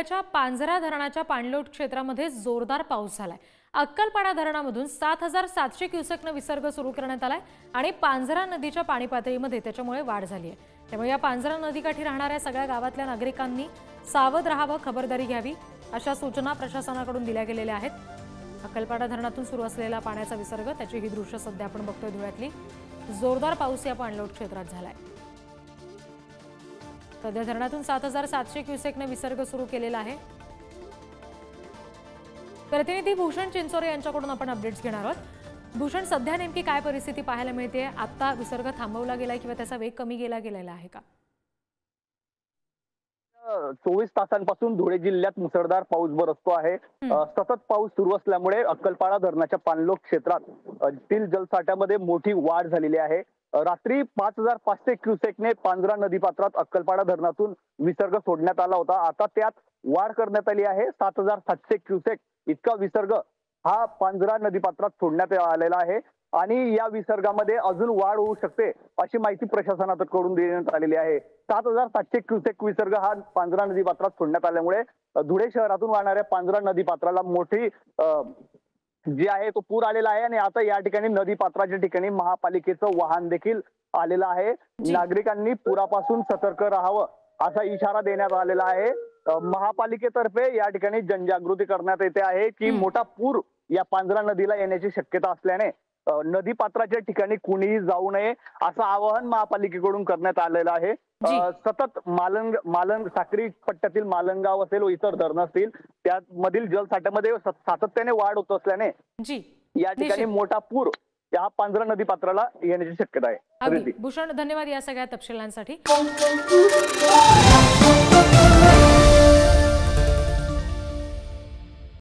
गोव्याच्या पांझरा धरणाच्या पाणलोट क्षेत्रामध्ये जोरदार पाऊस झालाय। अक्कलपाडा धरणामधून 7700 क्युसेकने विसर्ग सुरू करण्यात आलाय आणि पांझरा नदीच्या पाणी पातळीमध्ये त्याच्यामुळे वाढ झाली आहे। त्यामुळे या पांझरा नदीकाठी राहणाऱ्या सगळ्या गावातल्या नागरिकांनी सावध राहावं, खबरदारी घ्यावी अशा सूचना प्रशासनाकडून दिल्या गेलेल्या आहेत। अक्कलपाडा धरणातून सुरू असलेला पाण्याचा विसर्ग, त्याची ही दृश्य सध्या आपण बघतोय धुळ्यातली। जोरदार पाऊस या पाणलोट क्षेत्रात झालाय। सध्या धरणातून 7700 क्युसेकने विसर्ग सुरू केलेला आहे। प्रतिनिधी भूषण चिंचोरे यांच्याकडून आपण अपडेट्स घेणार आहोत। भूषण, सध्या नेमकी काय परिस्थिती पाहायला मिळते? आता विसर्ग थांबवला गेलाय किंवा त्याचा वेग कमी गेलेला आहे का? 24 तासांपासून धुळे जिल्ह्यात मुसळधार पाऊस बरसतो आहे। सतत पाऊस सुरू असल्यामुळे अक्कलपाडा धरणाच्या पाणलोट क्षेत्रातील जलसाठ्यामध्ये मोठी वाढ झालेली आहे। रात्री 5500 क्युसेकने पांझरा नदीपात्रात अक्कलपाडा धरणातून विसर्ग सोडण्यात आला होता। आता त्यात वाढ करण्यात आली आहे। 7700 क्युसेक इतका विसर्ग हा पांझरा नदीपात्रात सोडण्यात आलेला आहे आणि या विसर्गामध्ये अजून वाढ होऊ शकते अशी माहिती प्रशासनाकडून देण्यात आलेली आहे। 7700 क्युसेक विसर्ग हा पांझरा नदीपात्रात सोडण्यात आल्यामुळे धुळे शहरातून वाहणाऱ्या पांझरा नदीपात्राला मोठी जे आहे तो पूर आलेला आहे आणि आता या ठिकाणी नदीपात्राच्या ठिकाणी महापालिकेचं वाहन देखील आलेलं आहे। नागरिकांनी पुरापासून सतर्क राहावं असा इशारा देण्यात आलेला आहे। महापालिकेतर्फे या ठिकाणी जनजागृती करण्यात येते आहे की मोठा पूर या पांझरा नदीला येण्याची शक्यता असल्याने नदीपात्राच्या ठिकाणी कुणीही जाऊ नये असं आवाहन महापालिकेकडून करण्यात आलेलं आहे। सतत मालंग साक्री पट्ट्यातील मालंगाव असेल व इतर धरणं असतील त्यामधील जलसाठ्यामध्ये सातत्याने वाढ होत असल्याने या ठिकाणी मोठा पूर या पांझरा नदी पात्राला येण्याची शक्यता आहे। भूषण, धन्यवाद या सगळ्या तपशिलांसाठी।